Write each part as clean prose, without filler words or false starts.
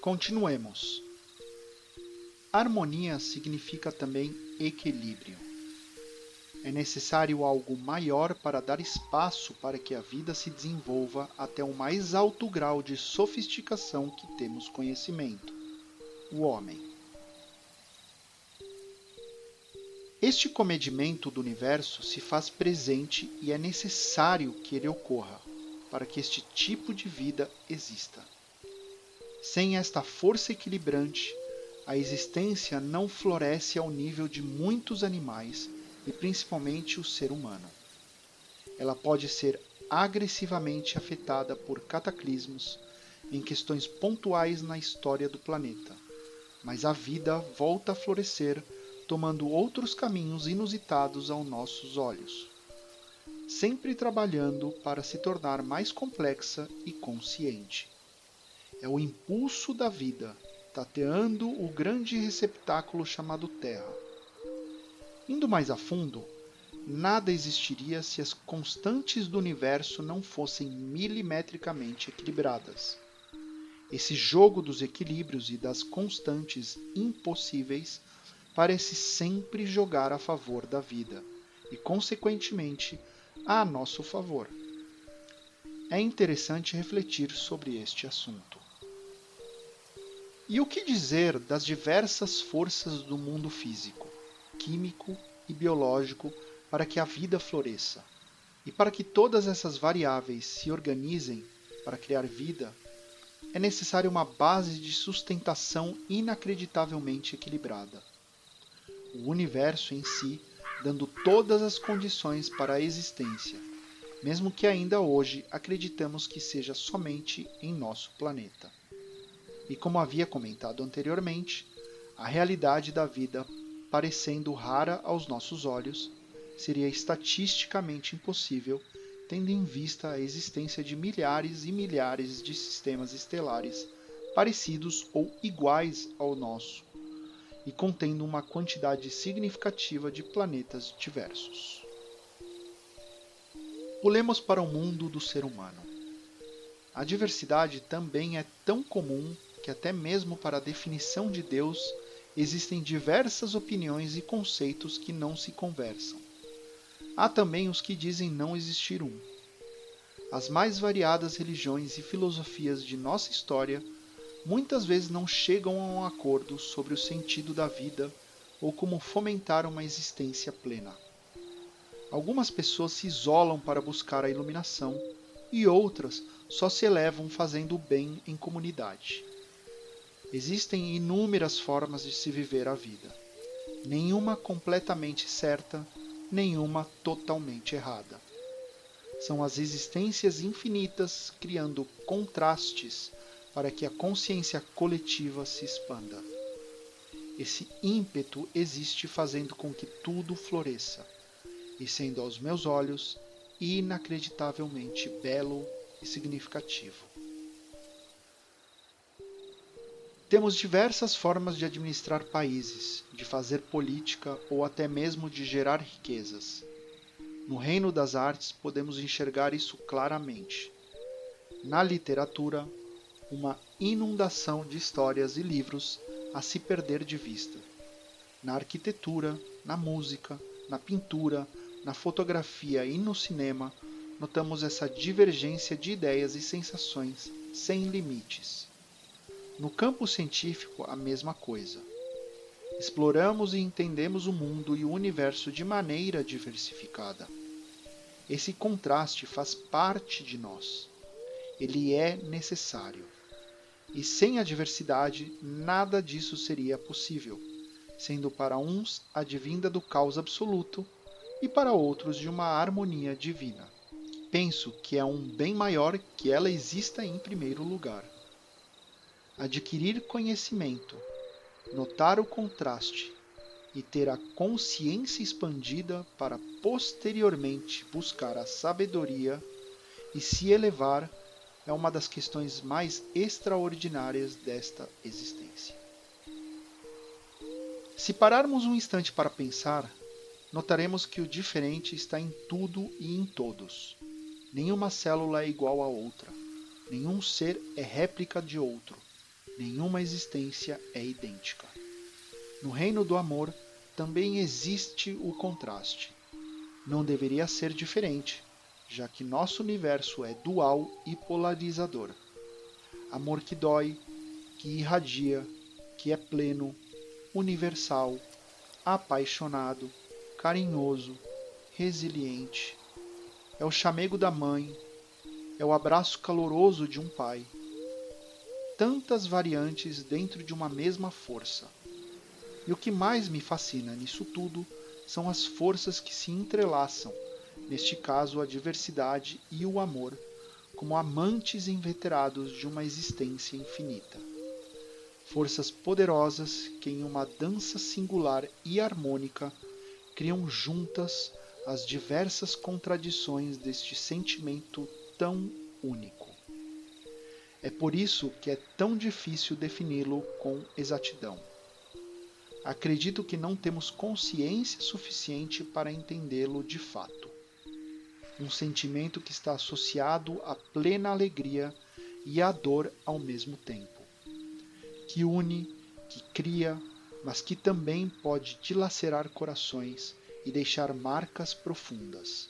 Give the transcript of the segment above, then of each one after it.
Continuemos. Harmonia significa também equilíbrio. É necessário algo maior para dar espaço para que a vida se desenvolva até o mais alto grau de sofisticação que temos conhecimento, o homem. Este comedimento do universo se faz presente e é necessário que ele ocorra para que este tipo de vida exista. Sem esta força equilibrante, a existência não floresce ao nível de muitos animais e principalmente o ser humano. Ela pode ser agressivamente afetada por cataclismos em questões pontuais na história do planeta, mas a vida volta a florescer tomando outros caminhos inusitados aos nossos olhos, sempre trabalhando para se tornar mais complexa e consciente. É o impulso da vida, tateando o grande receptáculo chamado Terra. Indo mais a fundo, nada existiria se as constantes do universo não fossem milimetricamente equilibradas. Esse jogo dos equilíbrios e das constantes impossíveis parece sempre jogar a favor da vida e, consequentemente, a nosso favor. É interessante refletir sobre este assunto. E o que dizer das diversas forças do mundo físico, químico e biológico para que a vida floresça? E para que todas essas variáveis se organizem para criar vida, é necessária uma base de sustentação inacreditavelmente equilibrada. O universo em si dando todas as condições para a existência, mesmo que ainda hoje acreditamos que seja somente em nosso planeta. E como havia comentado anteriormente, a realidade da vida, parecendo rara aos nossos olhos, seria estatisticamente impossível, tendo em vista a existência de milhares e milhares de sistemas estelares parecidos ou iguais ao nosso, e contendo uma quantidade significativa de planetas diversos. Pulemos para o mundo do ser humano. A diversidade também é tão comum que até mesmo para a definição de Deus existem diversas opiniões e conceitos que não se conversam. Há também os que dizem não existir um. As mais variadas religiões e filosofias de nossa história muitas vezes não chegam a um acordo sobre o sentido da vida ou como fomentar uma existência plena. Algumas pessoas se isolam para buscar a iluminação e outras só se elevam fazendo o bem em comunidade. Existem inúmeras formas de se viver a vida, nenhuma completamente certa, nenhuma totalmente errada. São as existências infinitas criando contrastes para que a consciência coletiva se expanda. Esse ímpeto existe fazendo com que tudo floresça, e sendo aos meus olhos inacreditavelmente belo e significativo. Temos diversas formas de administrar países, de fazer política ou até mesmo de gerar riquezas. No reino das artes podemos enxergar isso claramente. Na literatura, uma inundação de histórias e livros a se perder de vista. Na arquitetura, na música, na pintura, na fotografia e no cinema, notamos essa divergência de ideias e sensações sem limites. No campo científico, a mesma coisa. Exploramos e entendemos o mundo e o universo de maneira diversificada. Esse contraste faz parte de nós. Ele é necessário. E sem a diversidade, nada disso seria possível, sendo para uns advinda do caos absoluto e para outros de uma harmonia divina. Penso que é um bem maior que ela exista em primeiro lugar. Adquirir conhecimento, notar o contraste e ter a consciência expandida para posteriormente buscar a sabedoria e se elevar é uma das questões mais extraordinárias desta existência. Se pararmos um instante para pensar, notaremos que o diferente está em tudo e em todos. Nenhuma célula é igual a outra, nenhum ser é réplica de outro. Nenhuma existência é idêntica. No reino do amor também existe o contraste. Não deveria ser diferente, já que nosso universo é dual e polarizador. Amor que dói, que irradia, que é pleno, universal, apaixonado, carinhoso, resiliente. É o chamego da mãe, é o abraço caloroso de um pai. Tantas variantes dentro de uma mesma força. E o que mais me fascina nisso tudo são as forças que se entrelaçam, neste caso a diversidade e o amor, como amantes inveterados de uma existência infinita. Forças poderosas que, em uma dança singular e harmônica, criam juntas as diversas contradições deste sentimento tão único. É por isso que é tão difícil defini-lo com exatidão. Acredito que não temos consciência suficiente para entendê-lo de fato. Um sentimento que está associado à plena alegria e à dor ao mesmo tempo, que une, que cria, mas que também pode dilacerar corações e deixar marcas profundas.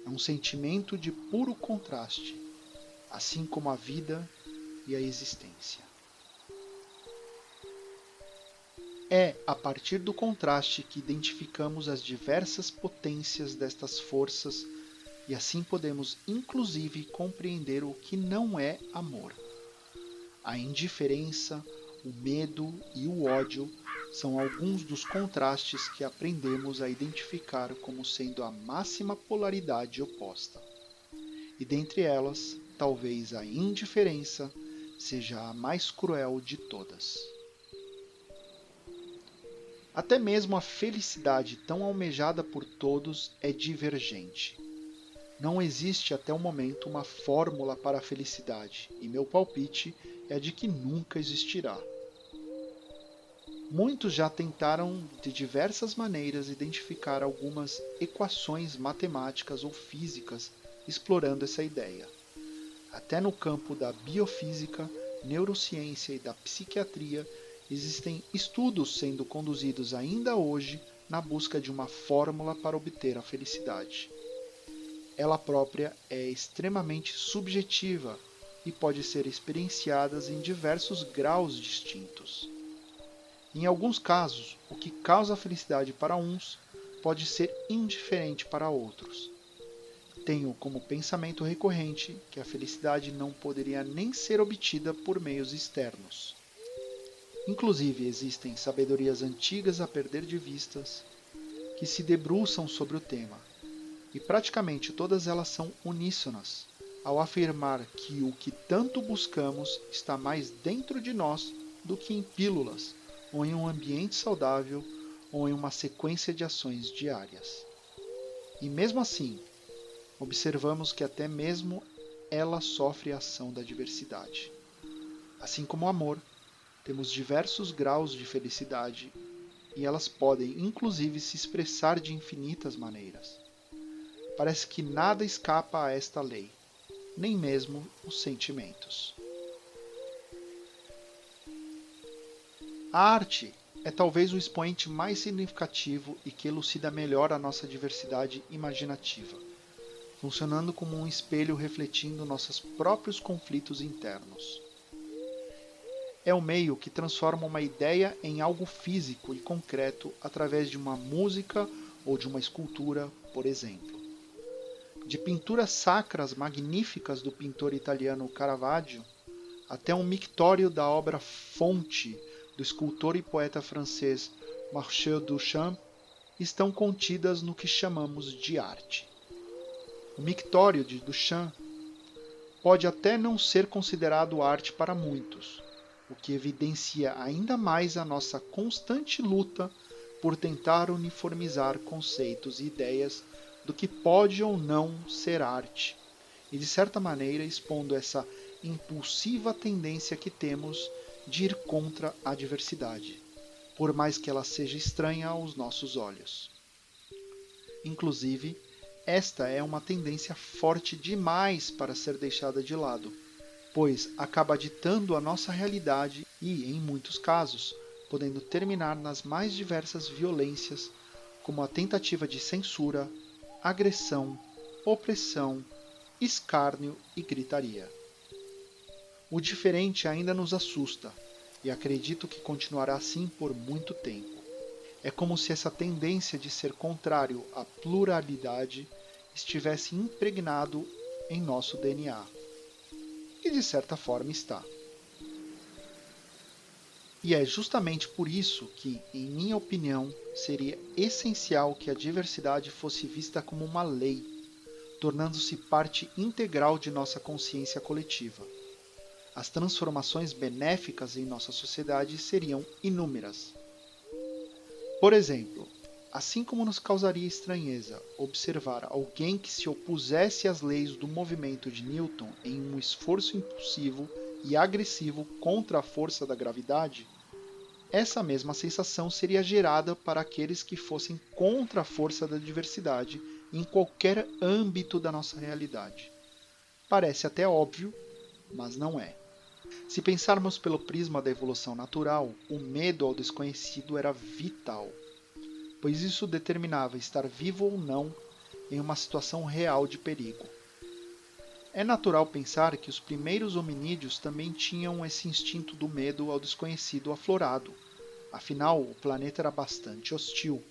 É um sentimento de puro contraste, assim como a vida e a existência. É a partir do contraste que identificamos as diversas potências destas forças e assim podemos inclusive compreender o que não é amor. A indiferença, o medo e o ódio são alguns dos contrastes que aprendemos a identificar como sendo a máxima polaridade oposta. E dentre elas, talvez a indiferença seja a mais cruel de todas. Até mesmo a felicidade tão almejada por todos é divergente. Não existe até o momento uma fórmula para a felicidade, e meu palpite é de que nunca existirá. Muitos já tentaram de diversas maneiras identificar algumas equações matemáticas ou físicas explorando essa ideia. Até no campo da biofísica, neurociência e da psiquiatria, existem estudos sendo conduzidos ainda hoje na busca de uma fórmula para obter a felicidade. Ela própria é extremamente subjetiva e pode ser experienciada em diversos graus distintos. Em alguns casos, o que causa felicidade para uns pode ser indiferente para outros. Tenho como pensamento recorrente que a felicidade não poderia nem ser obtida por meios externos. Inclusive, existem sabedorias antigas a perder de vistas que se debruçam sobre o tema, e praticamente todas elas são uníssonas ao afirmar que o que tanto buscamos está mais dentro de nós do que em pílulas, ou em um ambiente saudável, ou em uma sequência de ações diárias. E mesmo assim, observamos que até mesmo ela sofre a ação da diversidade. Assim como o amor, temos diversos graus de felicidade e elas podem inclusive se expressar de infinitas maneiras. Parece que nada escapa a esta lei, nem mesmo os sentimentos. A arte é talvez o expoente mais significativo e que elucida melhor a nossa diversidade imaginativa, funcionando como um espelho refletindo nossos próprios conflitos internos. É o meio que transforma uma ideia em algo físico e concreto através de uma música ou de uma escultura, por exemplo. De pinturas sacras magníficas do pintor italiano Caravaggio, até um mictório da obra fonte do escultor e poeta francês Marcel Duchamp, estão contidas no que chamamos de arte. O mictório de Duchamp pode até não ser considerado arte para muitos, o que evidencia ainda mais a nossa constante luta por tentar uniformizar conceitos e ideias do que pode ou não ser arte, e de certa maneira expondo essa impulsiva tendência que temos de ir contra a diversidade, por mais que ela seja estranha aos nossos olhos. Inclusive, esta é uma tendência forte demais para ser deixada de lado. pois acaba ditando a nossa realidade e, em muitos casos, podendo terminar nas mais diversas violências, como a tentativa de censura, agressão, opressão, escárnio e gritaria. O diferente ainda nos assusta, e acredito que continuará assim por muito tempo. É como se essa tendência de ser contrário à pluralidade estivesse impregnado em nosso DNA. E de certa forma está. E é justamente por isso que, em minha opinião, seria essencial que a diversidade fosse vista como uma lei, tornando-se parte integral de nossa consciência coletiva. As transformações benéficas em nossa sociedade seriam inúmeras. Por exemplo, assim como nos causaria estranheza observar alguém que se opusesse às leis do movimento de Newton em um esforço impulsivo e agressivo contra a força da gravidade, essa mesma sensação seria gerada para aqueles que fossem contra a força da diversidade em qualquer âmbito da nossa realidade. Parece até óbvio, mas não é. Se pensarmos pelo prisma da evolução natural, o medo ao desconhecido era vital, pois isso determinava estar vivo ou não em uma situação real de perigo. É natural pensar que os primeiros hominídeos também tinham esse instinto do medo ao desconhecido aflorado, afinal o planeta era bastante hostil.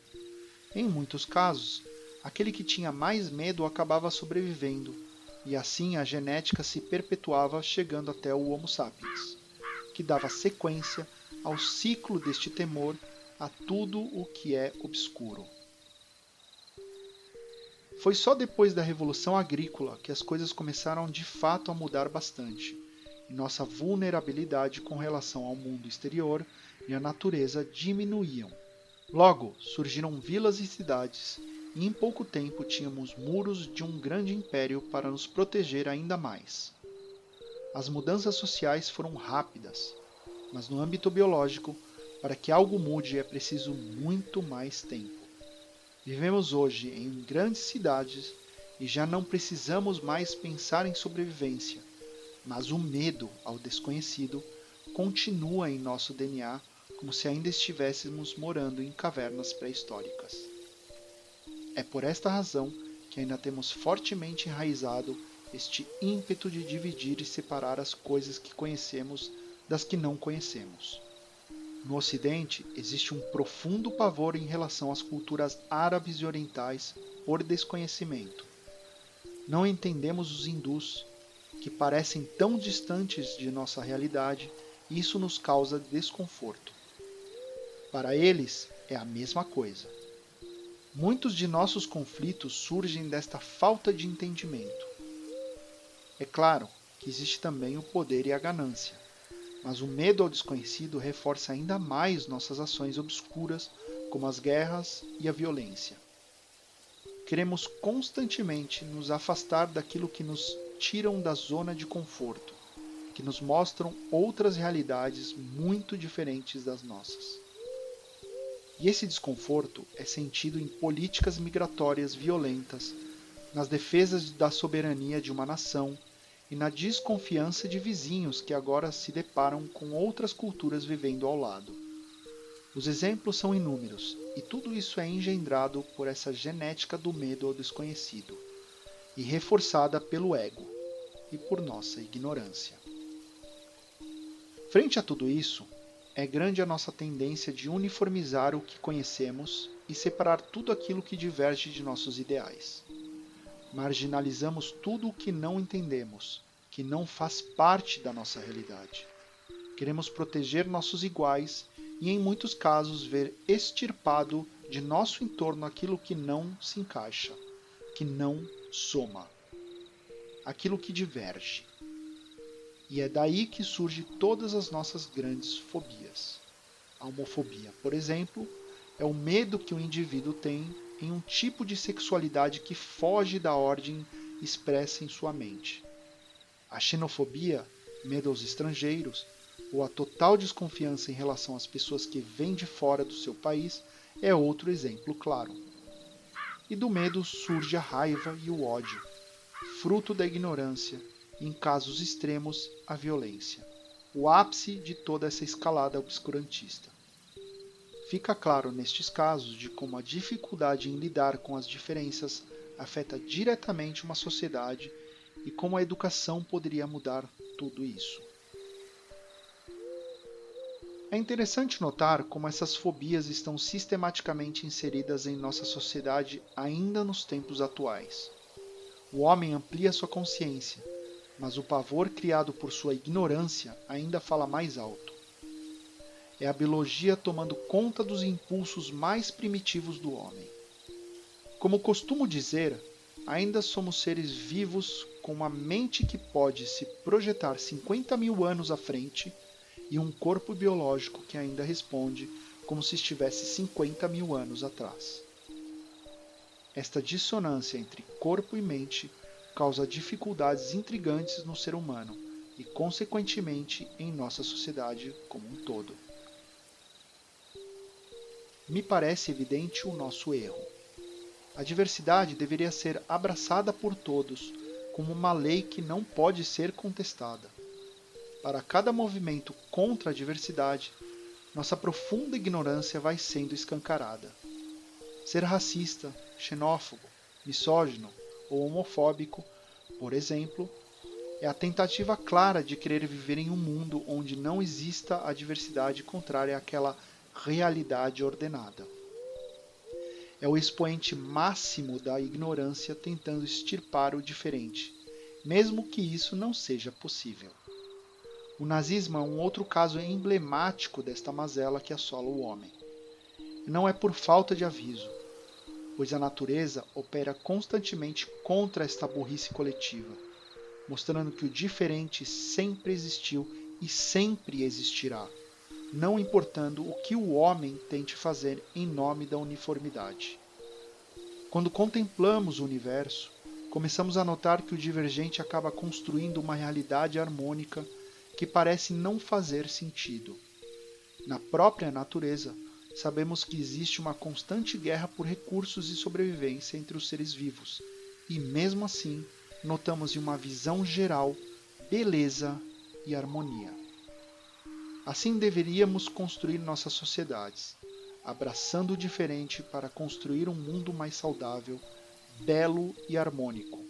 Em muitos casos, aquele que tinha mais medo acabava sobrevivendo, e assim a genética se perpetuava chegando até o Homo sapiens, que dava sequência ao ciclo deste temor a tudo o que é obscuro. Foi só depois da Revolução Agrícola que as coisas começaram de fato a mudar bastante, e nossa vulnerabilidade com relação ao mundo exterior e à natureza diminuíam. Logo, surgiram vilas e cidades, e em pouco tempo tínhamos muros de um grande império para nos proteger ainda mais. As mudanças sociais foram rápidas, mas no âmbito biológico, para que algo mude é preciso muito mais tempo. Vivemos hoje em grandes cidades e já não precisamos mais pensar em sobrevivência, mas o medo ao desconhecido continua em nosso DNA como se ainda estivéssemos morando em cavernas pré-históricas. É por esta razão que ainda temos fortemente enraizado este ímpeto de dividir e separar as coisas que conhecemos das que não conhecemos. No Ocidente, existe um profundo pavor em relação às culturas árabes e orientais por desconhecimento. Não entendemos os hindus, que parecem tão distantes de nossa realidade, e isso nos causa desconforto. Para eles, é a mesma coisa. Muitos de nossos conflitos surgem desta falta de entendimento. É claro que existe também o poder e a ganância, mas o medo ao desconhecido reforça ainda mais nossas ações obscuras, como as guerras e a violência. Queremos constantemente nos afastar daquilo que nos tiram da zona de conforto, que nos mostram outras realidades muito diferentes das nossas. E esse desconforto é sentido em políticas migratórias violentas, nas defesas da soberania de uma nação e na desconfiança de vizinhos que agora se deparam com outras culturas vivendo ao lado. Os exemplos são inúmeros, e tudo isso é engendrado por essa genética do medo ao desconhecido, e reforçada pelo ego e por nossa ignorância. Frente a tudo isso, é grande a nossa tendência de uniformizar o que conhecemos e separar tudo aquilo que diverge de nossos ideais. Marginalizamos tudo o que não entendemos, que não faz parte da nossa realidade. Queremos proteger nossos iguais e, em muitos casos, ver extirpado de nosso entorno aquilo que não se encaixa, que não soma, aquilo que diverge. E é daí que surgem todas as nossas grandes fobias. A homofobia, por exemplo, é o medo que o indivíduo tem em um tipo de sexualidade que foge da ordem expressa em sua mente. A xenofobia, medo aos estrangeiros, ou a total desconfiança em relação às pessoas que vêm de fora do seu país, é outro exemplo claro. E do medo surge a raiva e o ódio, fruto da ignorância, e, em casos extremos, a violência. O ápice de toda essa escalada obscurantista. Fica claro nestes casos de como a dificuldade em lidar com as diferenças afeta diretamente uma sociedade e como a educação poderia mudar tudo isso. É interessante notar como essas fobias estão sistematicamente inseridas em nossa sociedade ainda nos tempos atuais. O homem amplia sua consciência, mas o pavor criado por sua ignorância ainda fala mais alto. É a biologia tomando conta dos impulsos mais primitivos do homem. Como costumo dizer, ainda somos seres vivos com uma mente que pode se projetar 50 mil anos à frente e um corpo biológico que ainda responde como se estivesse 50 mil anos atrás. Esta dissonância entre corpo e mente causa dificuldades intrigantes no ser humano e, consequentemente, em nossa sociedade como um todo. Me parece evidente o nosso erro. A diversidade deveria ser abraçada por todos como uma lei que não pode ser contestada. Para cada movimento contra a diversidade, nossa profunda ignorância vai sendo escancarada. Ser racista, xenófobo, misógino ou homofóbico, por exemplo, é a tentativa clara de querer viver em um mundo onde não exista a diversidade contrária àquela realidade ordenada. É o expoente máximo da ignorância tentando extirpar o diferente, mesmo que isso não seja possível. O nazismo é um outro caso emblemático desta mazela que assola o homem. E não é por falta de aviso, pois a natureza opera constantemente contra esta burrice coletiva, mostrando que o diferente sempre existiu e sempre existirá, não importando o que o homem tente fazer em nome da uniformidade. Quando contemplamos o universo, começamos a notar que o divergente acaba construindo uma realidade harmônica que parece não fazer sentido. Na própria natureza, sabemos que existe uma constante guerra por recursos e sobrevivência entre os seres vivos, e mesmo assim, notamos em uma visão geral beleza e harmonia. Assim deveríamos construir nossas sociedades, abraçando o diferente para construir um mundo mais saudável, belo e harmônico.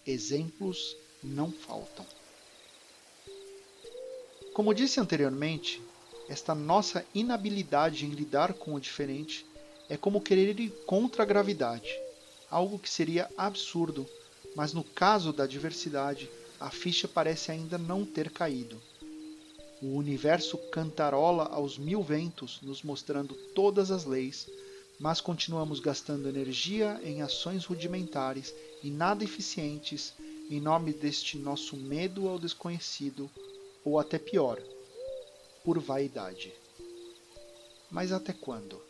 Exemplos não faltam. Como disse anteriormente, esta nossa inabilidade em lidar com o diferente é como querer ir contra a gravidade, algo que seria absurdo, mas no caso da diversidade, a ficha parece ainda não ter caído. O universo cantarola aos mil ventos, nos mostrando todas as leis, mas continuamos gastando energia em ações rudimentares e nada eficientes em nome deste nosso medo ao desconhecido, ou até pior, por vaidade. Mas até quando?